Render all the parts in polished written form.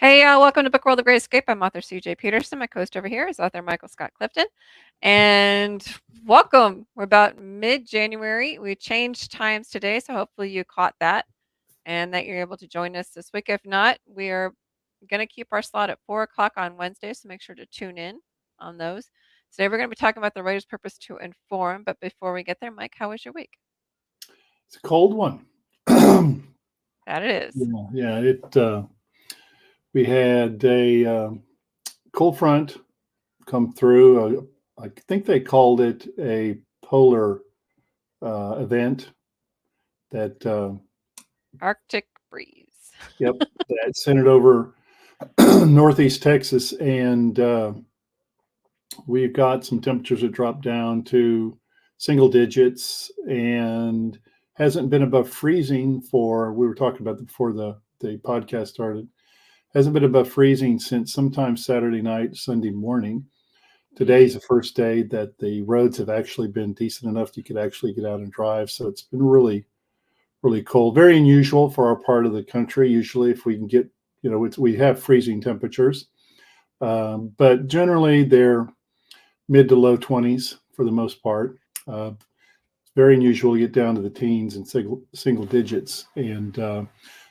Hey, welcome to Book World of Great Escape. I'm author CJ Peterson. My co-host over here is author Michael Scott Clifton. And welcome. We're about mid-January. We changed times today, so hopefully you caught that and that you're able to join us this week. If not, we are going to keep our slot at 4 o'clock on Wednesday, so make sure to tune in on those. Today we're going to be talking about the writer's purpose to inform. But before we get there, Mike, how was your week? It's a cold one. yeah, That it is. yeah. We had a cold front come through. I think they called it a polar event. That Arctic breeze. yep, that sent it over northeast Texas, and we've got some temperatures that dropped down to single digits, and hasn't been above freezing for. We were talking about before the podcast started. Hasn't been above freezing since sometime Saturday night, Sunday morning. Today's the first day that the roads have actually been decent enough you could actually get out and drive. So it's been really, really cold. Very unusual for our part of the country. Usually, if we can get, we have freezing temperatures, but generally they're mid to low 20s for the most part. It's very unusual to get down to the teens and single digits. And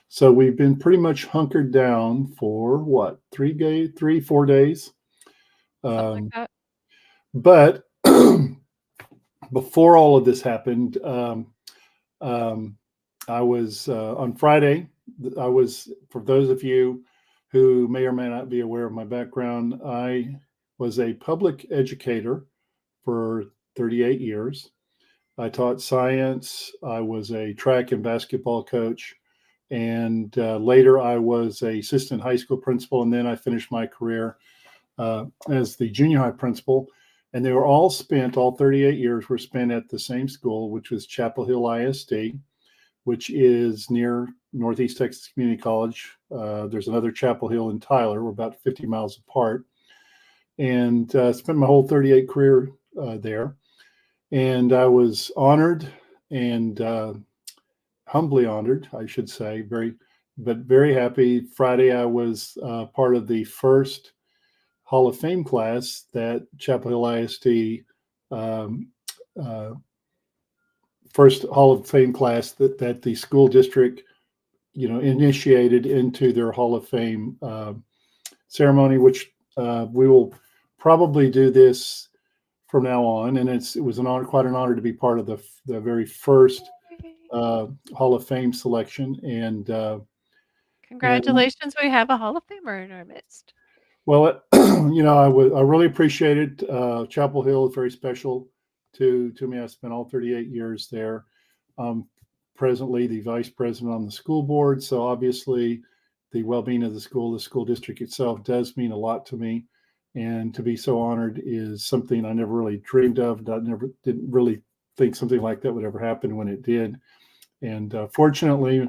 so we've been pretty much hunkered down for what, 4 days. Something like Um, that. but before all of this happened, um, I was on Friday. I was, for those of you who may or may not be aware of my background, I was a public educator for 38 years. I taught science. I was a track and basketball coach. And later, I was a assistant high school principal. And then I finished my career as the junior high principal. And they were all 38 years were spent at the same school, which was Chapel Hill ISD, which is near Northeast Texas Community College. There's another Chapel Hill in Tyler. We're about 50 miles apart. And spent my whole 38 career there. And I was honored and humbly honored, I should say, but very happy. Friday, I was part of the first Hall of Fame class that Chapel Hill ISD, um, uh, first Hall of Fame class that the school district, initiated into their Hall of Fame ceremony, which we will probably do this from now on. And it was an honor, quite an honor to be part of the very first Hall of Fame selection. And Congratulations, we have a Hall of Famer in our midst. well, I really appreciate it. Chapel Hill is very special to me. I spent all 38 years there. Presently the vice president on the school board, so obviously the well-being of the school district itself does mean a lot to me. And to be so honored is something I never really dreamed of. I never didn't really think something like that would ever happen when it did. And fortunately,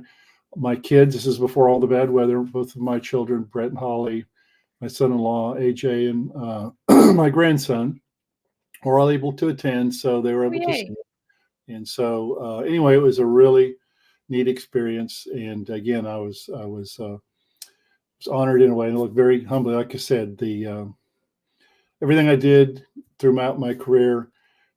my kids, this is before all the bad weather, both of my children, Brett and Holly, my son-in-law, AJ, and my grandson, were all able to attend. So they were Oh, able to see yay. it. And so anyway, it was a really neat experience. And again, I was honored in a way and looked very humbly. Like I said, the everything I did throughout my career,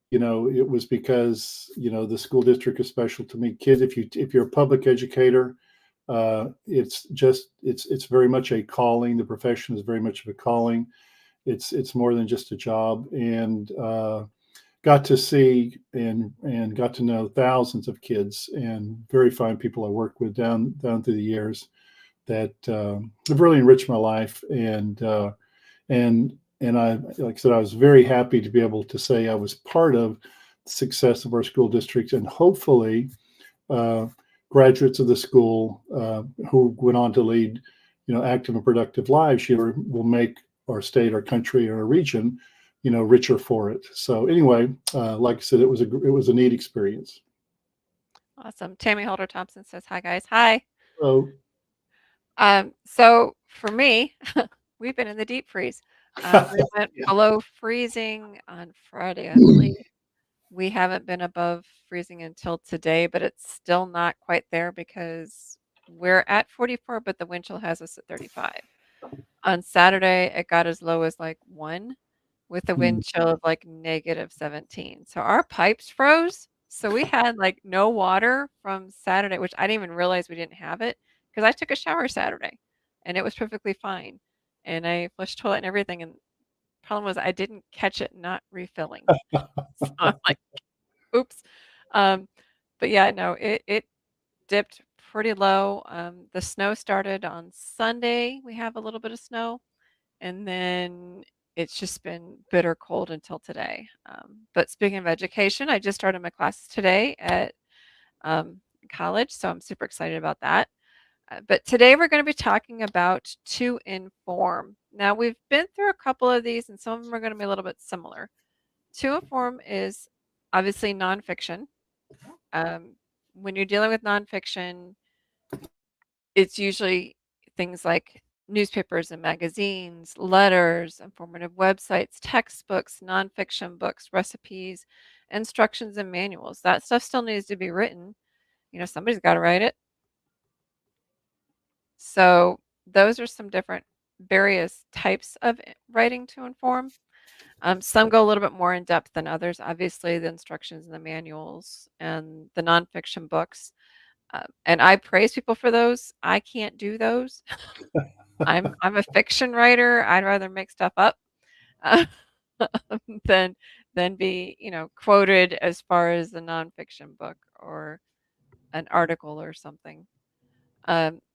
it was because the school district is special to me. Kids, if you're a public educator, it's very much a calling. The profession is very much of a calling. It's more than just a job. And got to see and got to know thousands of kids and very fine people I worked with down through the years that have really enriched my life. And I, like I said, I was very happy to be able to say I was part of the success of our school district, and hopefully uh, graduates of the school who went on to lead, active and productive lives here will make our state, our country, or our region, richer for it. So anyway, like I said, it was a neat experience. Awesome. Tammy Holder Thompson says, "Hi, guys." Hi. So So for me, we've been in the deep freeze. We went yeah, below freezing on Friday, I believe. We haven't been above freezing until today, but it's still not quite there because we're at 44, but the wind chill has us at 35. On Saturday, it got as low as, like, 1 with a Mm. wind chill of, like, -17. So our pipes froze, so we had, like, no water from Saturday, which I didn't even realize we didn't have it because I took a shower Saturday, and it was perfectly fine, and I flushed toilet and everything, and problem was I didn't catch it not refilling. So I'm like, "Oops." Um, but yeah, no, it dipped pretty low. The snow started on Sunday. We have a little bit of snow, and then it's just been bitter cold until today. But speaking of education, I just started my classes today at college, so I'm super excited about that. But today we're going to be talking about to inform. Now, we've been through a couple of these, and some of them are going to be a little bit similar. To inform is obviously nonfiction. Um, when you're dealing with nonfiction, it's usually things like newspapers and magazines, letters, informative websites, textbooks, nonfiction books, recipes, instructions, and manuals. That stuff still needs to be written. Somebody's got to write it. So, those are some different various types of writing to inform. Some go a little bit more in depth than others. Obviously, the instructions and the manuals and the nonfiction books. And I praise people for those. I can't do those. I'm a fiction writer. I'd rather make stuff up uh, than be quoted as far as a nonfiction book or an article or something.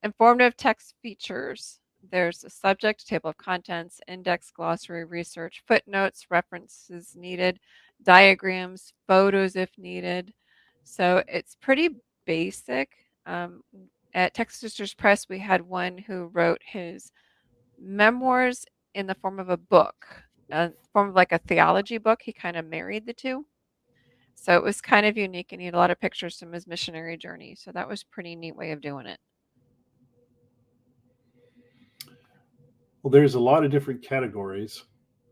Informative text features. There's a subject, table of contents, index, glossary, research, footnotes, references needed, diagrams, photos if needed. So it's pretty basic. At Texas Sisters Press, we had one who wrote his memoirs in the form of a book, form of like a theology book. He kind of married the two. So it was kind of unique, and he had a lot of pictures from his missionary journey. So that was a pretty neat way of doing it. Well, there's a lot of different categories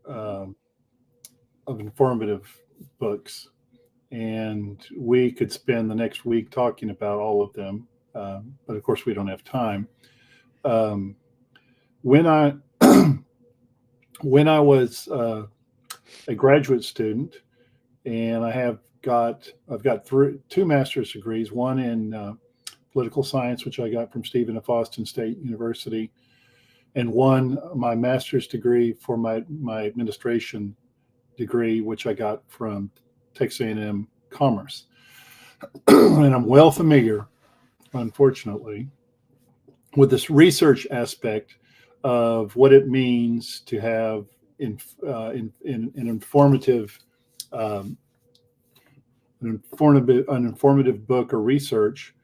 um, of informative books, and we could spend the next week talking about all of them. But of course, we don't have time. Um, when I when I was a graduate student, and I've got two master's degrees, one in political science, which I got from Stephen F. Austin State University, and one my master's degree for my administration degree, which I got from Texas A&M Commerce. And I'm well familiar, unfortunately, with this research aspect of what it means to have in an um, an informative book or research,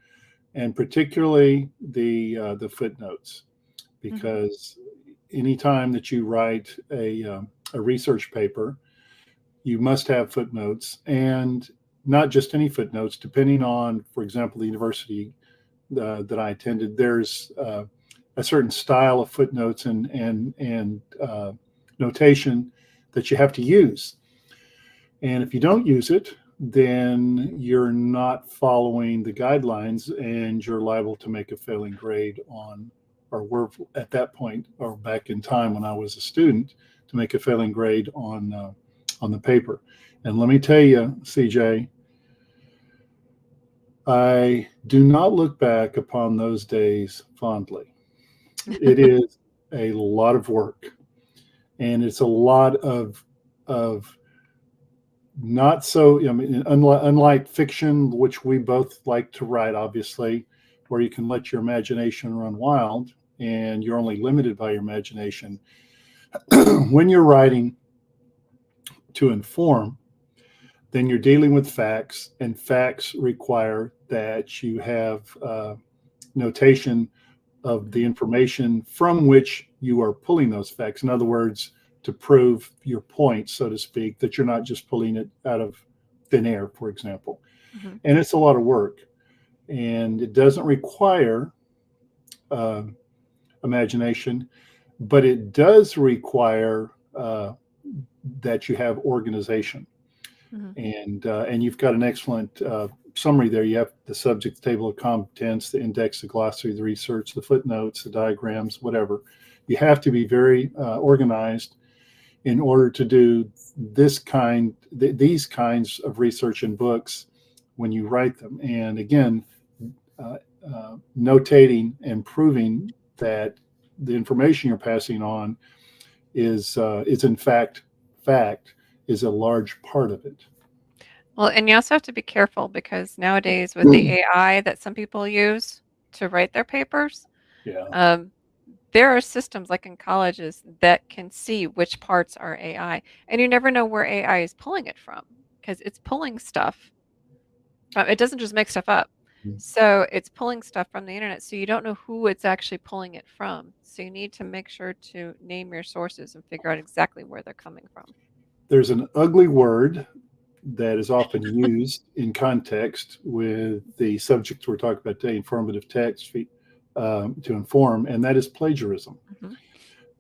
and particularly the footnotes, Mhm, because anytime that you write a research paper, you must have footnotes, and not just any footnotes. Depending on, for example, the university that I attended, there's a certain style of footnotes and notation that you have to use. And if you don't use it, then you're not following the guidelines, and you're liable to make a failing grade on, or were at that point, or back in time when I was a student, to make a failing grade on the paper. And let me tell you, CJ, I do not look back upon those days fondly. It is a lot of work, and it's a lot of not so. I mean, unlike fiction, which we both like to write, obviously, where you can let your imagination run wild, and you're only limited by your imagination. When you're writing to inform, then you're dealing with facts, and facts require that you have notation of the mhm, information from which you are pulling those facts. In other words, to prove your point, so to speak, that you're not just pulling it out of thin air, for example. mhm, And it's a lot of work, and it doesn't require uh, imagination, but it does require that you have organization. mhm, And you've got an excellent summary there. You have the subject, the table of contents, the index, the glossary, the research, the footnotes, the diagrams, whatever. You have to be very organized in order to do these kinds of research in books when you write them. And again, uh, notating and proving that the information you're passing on is in fact is a large part of it. Well, and you also have to be careful because nowadays with the AI that some people use to write their papers, Yeah, um, there are systems like in colleges that can see which parts are AI, and you never know where AI is pulling it from because it's pulling stuff from, it doesn't just make stuff up. So it's pulling stuff from the internet, so you don't know who it's actually pulling it from. So you need to make sure to name your sources and figure out exactly where they're coming from. there's an ugly word that is often used in context with the subjects we're talking about today, informative text, to inform, and that is plagiarism. Hmm.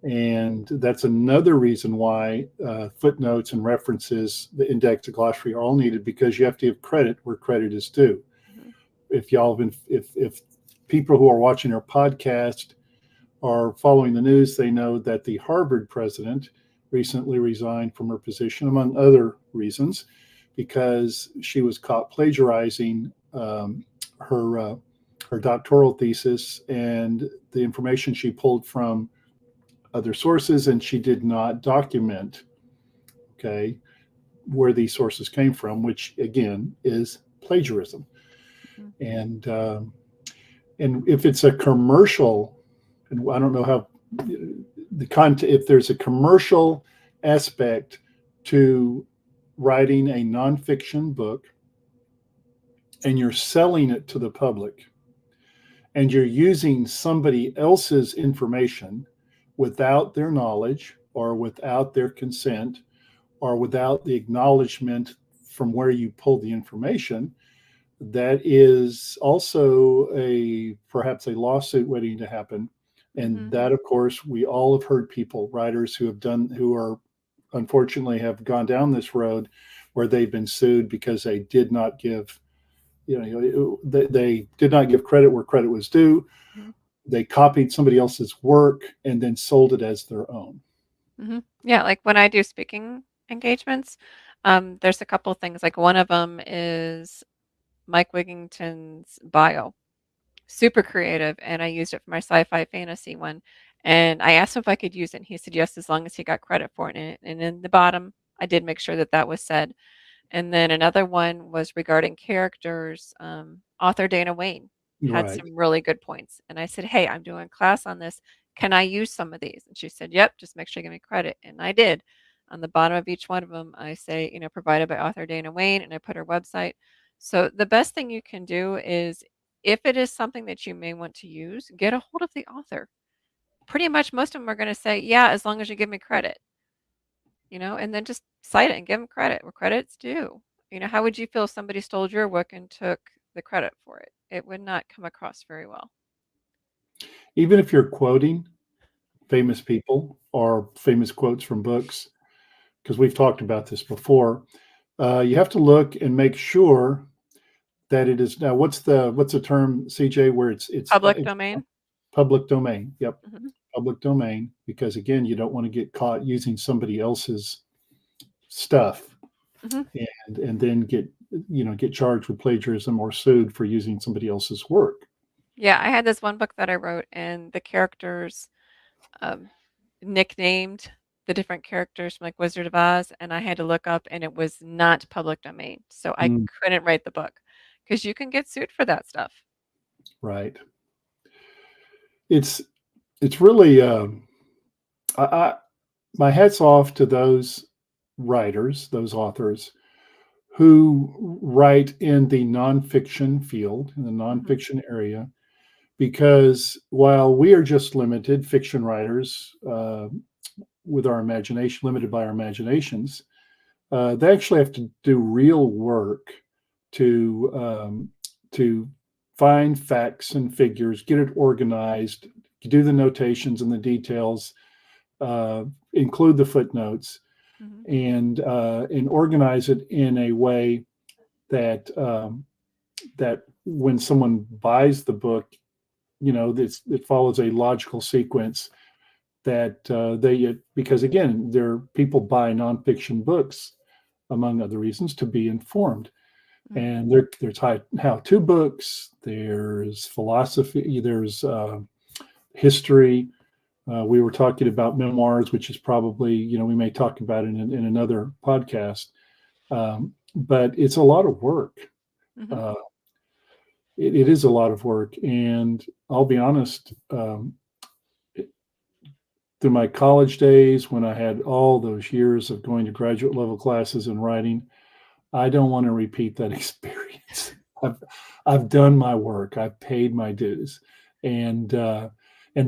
And that's another reason why footnotes and references, the index, the glossary are all needed, because you have to give credit where credit is due. Hmm. If y'all have been, if people who are watching our podcast are following the news, they know that the Harvard president recently resigned from her position, among other reasons, because she was caught plagiarizing her her doctoral thesis and the information she pulled from other sources, and she did not document, okay, where these sources came from, which again is plagiarism. Hmm. And and if it's a commercial, and I don't know how the content, if there's a commercial aspect to writing a nonfiction book and you're selling it to the public and you're using somebody else's information without their knowledge or without their consent or without the acknowledgement from where you pulled the information, that is also a perhaps a lawsuit waiting to happen. And Hmm. that, of course, we all have heard people, writers who are unfortunately have gone down this road where they've been sued because they did not give, they did not give credit where credit was due. Hmm. They copied somebody else's work and then sold it as their own. Hmm. Yeah, like when I do speaking engagements, there's a couple of things. Like one of them is Mike Wigington's bio, super creative, and I used it for my sci-fi fantasy one. And I asked him if I could use it, and he said yes, as long as he got credit for it. And in the bottom, I did make sure that that was said. And then another one was regarding characters. Author Dana Wayne had Right. some really good points. And I said, hey, I'm doing a class on this. Can I use some of these? And she said, yep, just make sure you give me credit. And I did. On the bottom of each one of them, I say, provided by author Dana Wayne, and I put her website. So the best thing you can do is if it is something that you may want to use, get a hold of the author. Pretty much most of them are going to say, yeah, as long as you give me credit, and then just cite it and give them credit where credit's due. How would you feel if somebody stole your work and took the credit for it? It would not come across very well. Even if you're quoting famous people or famous quotes from books, because we've talked about this before, you have to look and make sure that it is. Now, what's the term, CJ, where Public it's domain. public domain? Yep, Hmm. public domain, because again, you don't want to get caught using somebody else's stuff Hmm. and then get charged with plagiarism or sued for using somebody else's work. Yeah, I had this one book that I wrote, and the characters um, nicknamed the different characters from like Wizard of Oz, and I had to look up, and it was not public domain, so I Mm, couldn't write the book because you can get sued for that stuff. right. It's it's really I my hat's off to those writers, those authors who write in the nonfiction field, in the Hmm. nonfiction area, because while we are just limited fiction writers with our imagination, limited by our imaginations, they actually have to do real work to to find facts and figures, get it organized, do the notations and the details, uh, include the footnotes, Hmm. and organize it in a way that that when someone buys the book, it follows a logical sequence that they, because again, there people buy nonfiction books among other reasons to be informed, Mhm. and there's how-to books, there's philosophy, there's history. We were talking about memoirs, which is probably, we may talk about it in another podcast. But it's a lot of work. Mhm. Uh, it is a lot of work, and I'll be honest. Through my college days, when I had all those years of going to graduate level classes and writing, I don't want to repeat that experience. I've I've done my work. I've paid my dues, and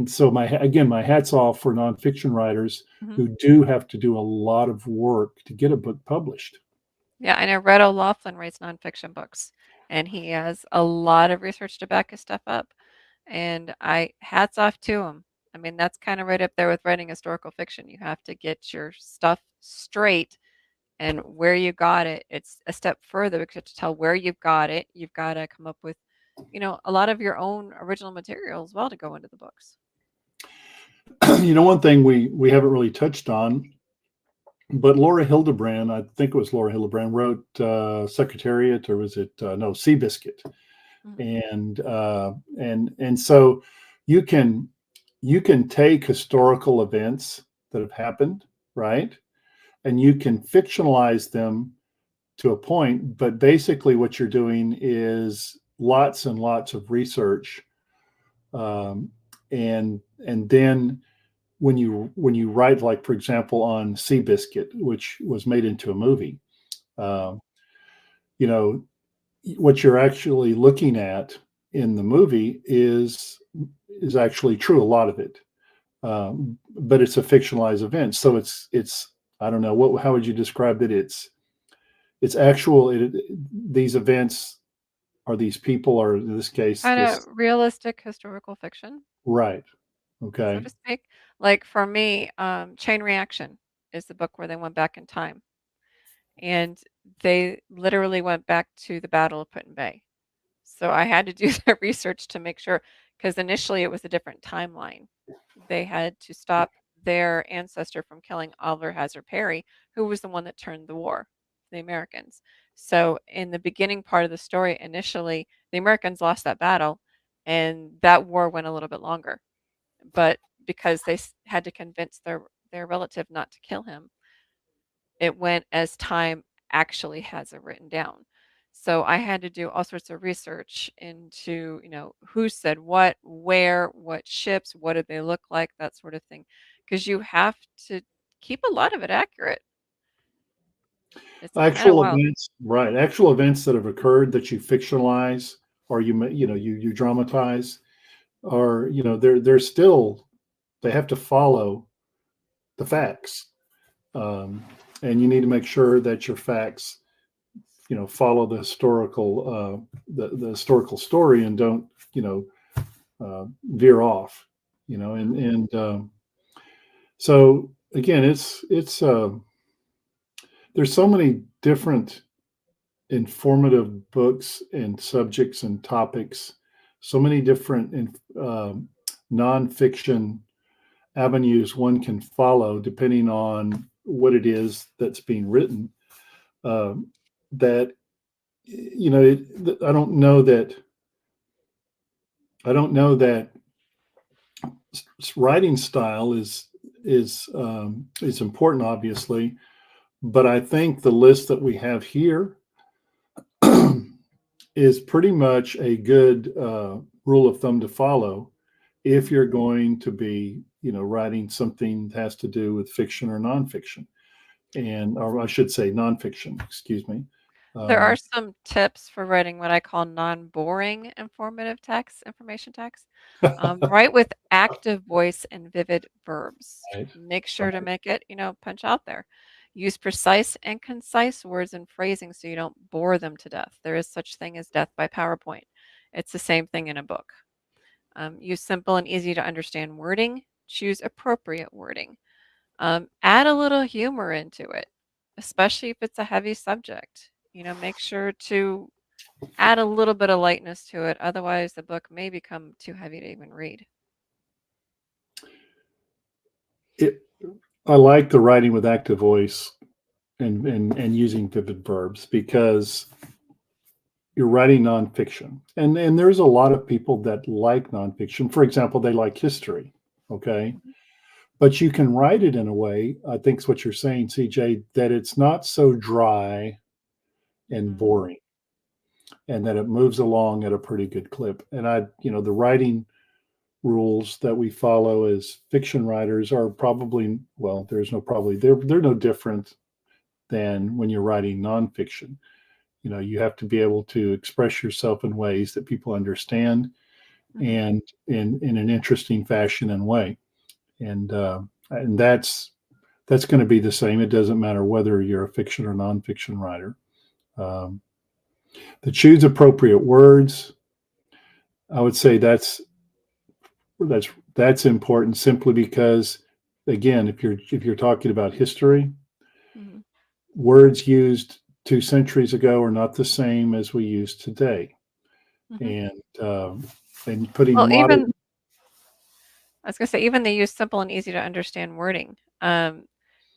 so my hats off for nonfiction writers Mhm. who do have to do a lot of work to get a book published. Yeah, I know Red O'Loughlin writes nonfiction books, and he has a lot of research to back his stuff up. And I hats off to him. I mean, that's kind of right up there with writing historical fiction. You have to get your stuff straight and where you got it. It's a step further because you have to tell where you've got it. You've got to come up with, a lot of your own original material as well to go into the books. One thing we haven't really touched on, but Laura Hildebrand, I think it was Laura Hildebrand, wrote Secretariat, or was it no, Seabiscuit, Mhm. and so you can you can take historical events that have happened, right, and you can fictionalize them to a point, but basically what you're doing is lots and lots of research, um, and then when you write, like for example on Seabiscuit, which was made into a movie, Mhm. um, you know what you're actually looking at in the movie is actually true, a lot of it, but it's a fictionalized event, so it's I don't know, what how would you describe it, it's actual, these events, are these people, or in this case Kind of this, realistic historical fiction, right, so okay. to speak. Like for me, Chain Reaction is the book where they went back in time and they literally went back to the Battle of Put in Bay. So I had to do the research to make sure, because initially it was a different timeline. They had to stop their ancestor from killing Oliver Hazard Perry, who was the one that turned the war, the Americans. So in the beginning part of the story, initially the Americans lost that battle, and that war went a little bit longer. But because they had to convince their relative not to kill him, it went as time actually has it written down. So I had to do all sorts of research into, who said what, where, what ships, what did they look like, that sort of thing. Because you have to keep a lot of it accurate. It's kind of Actual wild. events, right, actual events that have occurred that you fictionalize, or you dramatize, or they're still, they have to follow the facts, um, and you need to make sure that your facts follow the historical, the historical story, and don't you know veer off, Hmm. and so again, it's there's so many different informative books and subjects and topics, so many different nonfiction avenues one can follow depending on what it is that's being written, um, that I don't know that writing style is important, obviously, but I think the list that we have here is pretty much a good rule of thumb to follow if Hmm. you're going to be, writing something that has to do with fiction or nonfiction, or I should say nonfiction, excuse me. There are Um, some tips for writing what I call non-boring informative text, information text. Write with active voice and vivid verbs. right, Make sure to right. make it, punch out there. Use precise and concise words and phrasing so you don't bore them to death. There is such thing as death by PowerPoint. It's the same thing in a book. Use simple and easy to understand wording. Choose appropriate wording. Add a little humor into it, especially if it's a heavy subject. Make sure to add a little bit of lightness to it. Otherwise, the book may become too heavy to even read. it, I like the writing with active voice and using vivid verbs because you're writing nonfiction. And there's a lot of people that like nonfiction. For example, they like history. Okay. Mhm, But you can write it in a way, I think is what you're saying, CJ, that it's not so dry and mhm, boring and that it moves along at a pretty good clip. And the writing rules that we follow as fiction writers are probably, well, there's no probably, they're no different than when you're writing nonfiction. You have to be able to express yourself in ways that people understand mhm, and in an interesting fashion and way. And that's going to be the same. It doesn't matter whether you're a fiction or nonfiction writer. Um, to choose appropriate words, I would say that's that's important simply because, again, if you're talking about history, mhm, words used 2 centuries ago are not the same as we use today, mhm. and um, and putting Well, modern. even I was gonna say, even they use simple and easy to understand wording.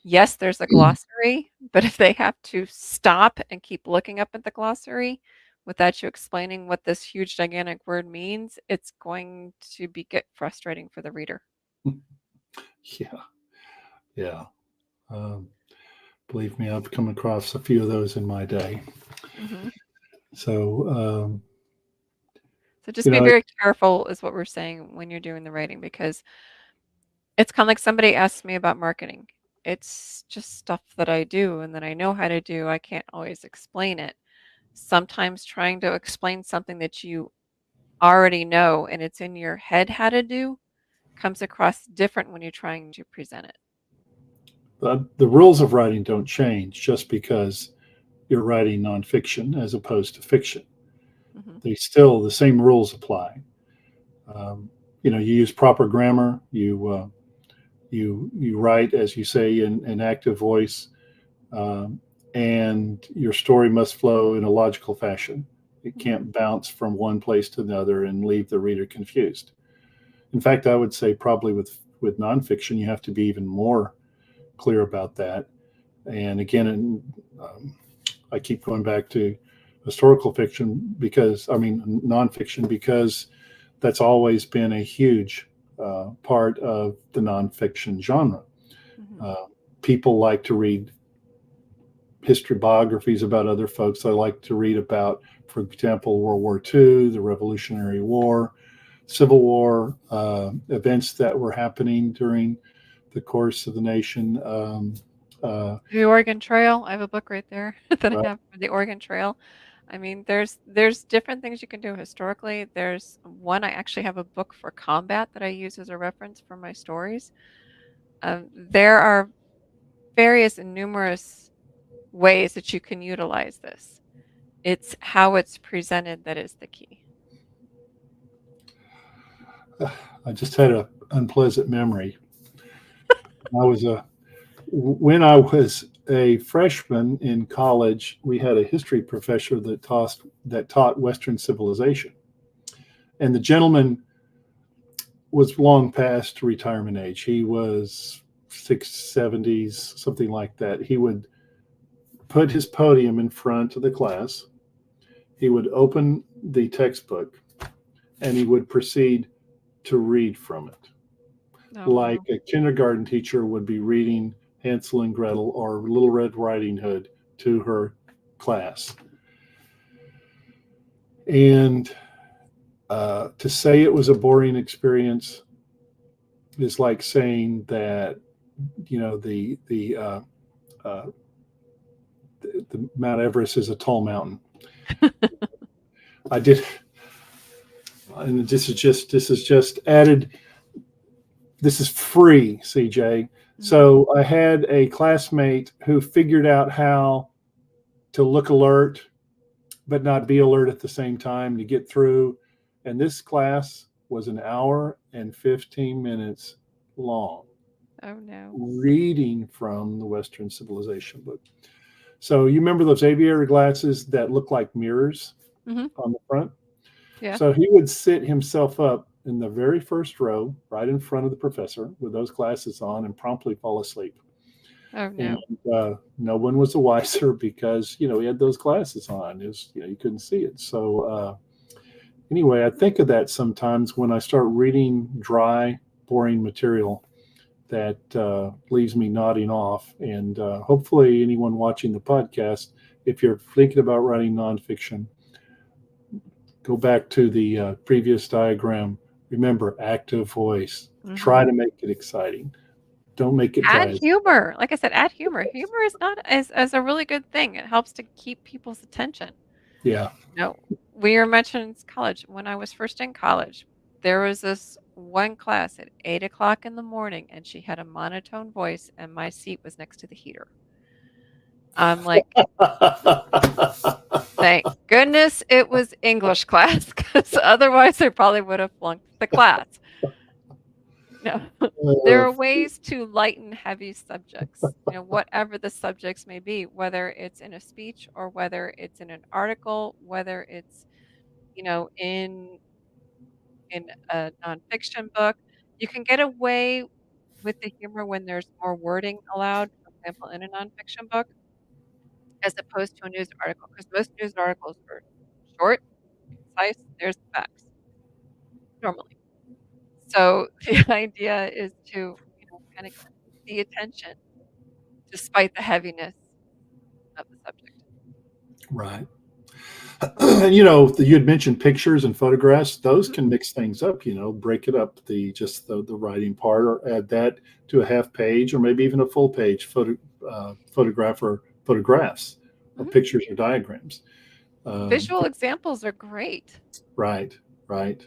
Yes, there's a glossary, but if they have to stop and keep looking up at the glossary without you explaining what this huge gigantic word means, it's going to be get frustrating for the reader. Yeah, yeah. Um, Believe me, I've come across a few of those in my day. Mhm. So, So just you be know, very careful is what we're saying when you're doing the writing because it's kind of like somebody asked me about marketing. It's just stuff that I do and that I know how to do. I can't always explain it. Sometimes trying to explain something that you already know and it's in your head how to do comes across different when you're trying to present it. the rules of writing don't change just because you're writing nonfiction as opposed to fiction. Mhm, The same rules apply. Um, you use proper grammar. You write, as you say, in active voice, um, and your story must flow in a logical fashion. It mhm, can't bounce from one place to another and leave the reader confused. In fact, I would say probably with nonfiction, you have to be even more clear about that. And again, I keep going back to historical fiction because I mean nonfiction because that's always been a huge part of the nonfiction genre. mhm. Uh, People like to read history biographies about other folks. They like to read about, for example, World War II, the Revolutionary War, Civil War, events that were happening during the course of the nation. Uh, The Oregon Trail, I have a book right there that I right? have for the Oregon Trail. I mean, there's different things you can do historically. There's one I actually have a book for combat that I use as a reference for my stories. There are various and numerous ways that you can utilize this. It's how it's presented that is the key. I just had an unpleasant memory. I was a When I was a freshman in college, we had a history professor that taught Western civilization, and the gentleman was long past retirement age. He was 670s, something like that. He would put his podium in front of the class. He would open the textbook and he would proceed to read from it, Oh like wow. a kindergarten teacher would be reading Hansel and Gretel or Little Red Riding Hood to her class. And to say it was a boring experience is like saying that uh, the Mount Everest is a tall mountain. I did, and this is just added. This is free, CJ. Mhm. So I had a classmate who figured out how to look alert but not be alert at the same time to get through. And this class was an hour and 15 minutes long, Oh no. reading from the Western Civilization book. So you remember those aviator glasses that look like mirrors Mhm. on the front? Yeah. So he would sit himself up in the very first row, right in front of the professor, with those glasses on, and promptly fall asleep. Oh, And no. no one was the wiser because he had those glasses on. It was, you couldn't see it. So anyway, I think of that sometimes when I start reading dry, boring material that leaves me nodding off. And hopefully, anyone watching the podcast, if you're thinking about writing nonfiction, go back to the previous diagram. Remember, active voice. Mhm. Try to make it exciting. Don't make it Add dry. humor. Like I said, add humor. Humor is not as a really good thing. It helps to keep people's attention. Yeah. No, we were mentioning college. When I was first in college, there was this one class at 8 o'clock in the morning, and she had a monotone voice, and my seat was next to the heater. I'm like, thank goodness it was English class, because otherwise I probably would have flunked the class. No, there Uh, are ways to lighten heavy subjects, whatever the subjects may be, whether it's in a speech or whether it's in an article, whether it's, in a nonfiction book. You can get away with the humor when there's more wording allowed, for example, in a nonfiction book, as opposed to a news article, because most news articles are short, concise, there's the facts, normally. So the idea is to, kind of keep the attention despite the heaviness of the subject. right. You had mentioned pictures and photographs. Those Mhm, can mix things up. Break it up, the writing part, or add that to a half page, or maybe even a full page photograph or photographs of mhm. pictures or diagrams. Visual examples are great, Right, right.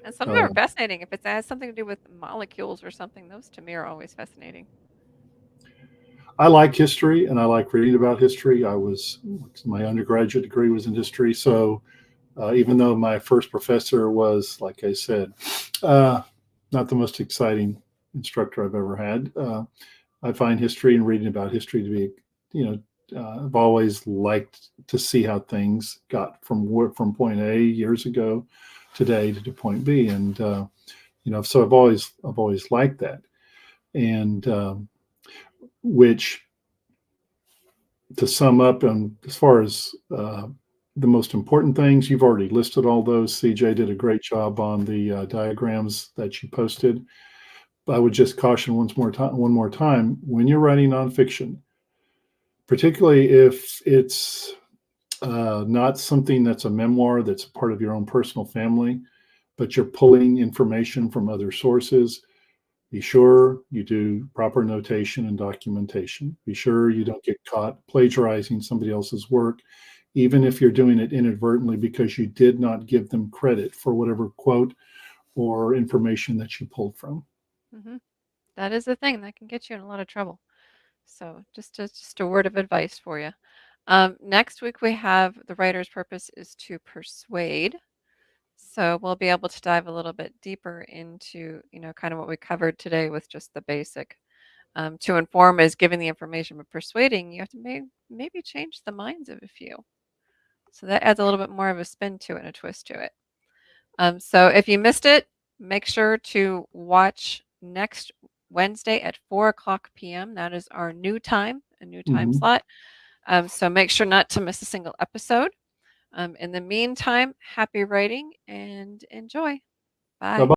and some of them Uh, are fascinating. If it has something to do with molecules or something, those to me are always fascinating. I like history and I like reading about history. My undergraduate degree was in history. So even though my first professor was, like I said, uh, not the most exciting instructor I've ever had, I find history and reading about history to be, you know, I've always liked to see how things got from point A years ago today to point B, and so I've always liked that, and which, to sum up, as far as the most important things, you've already listed all those. CJ did a great job on the diagrams that you posted. I would just caution one more time, when you're writing nonfiction, particularly if it's not something that's a memoir that's part of your own personal family, but you're pulling information from other sources. Be sure you do proper notation and documentation. Be sure you don't get caught plagiarizing somebody else's work, even if you're doing it inadvertently because you did not give them credit for whatever quote or information that you pulled from. Hmm. That is the thing that can get you in a lot of trouble. So just a word of advice for you. Next week we have the writer's purpose is to persuade. So we'll be able to dive a little bit deeper into, kind of what we covered today with just the basic. To inform is giving the information, but persuading, you have to maybe change the minds of a few. So that adds a little bit more of a spin to it and a twist to it. So if you missed it, make sure to watch next Wednesday at 4 o'clock p.m. That is our new time, a new time Mm-hmm. slot. So make sure not to miss a single episode. In the meantime, happy writing and enjoy. Bye Bye. bye.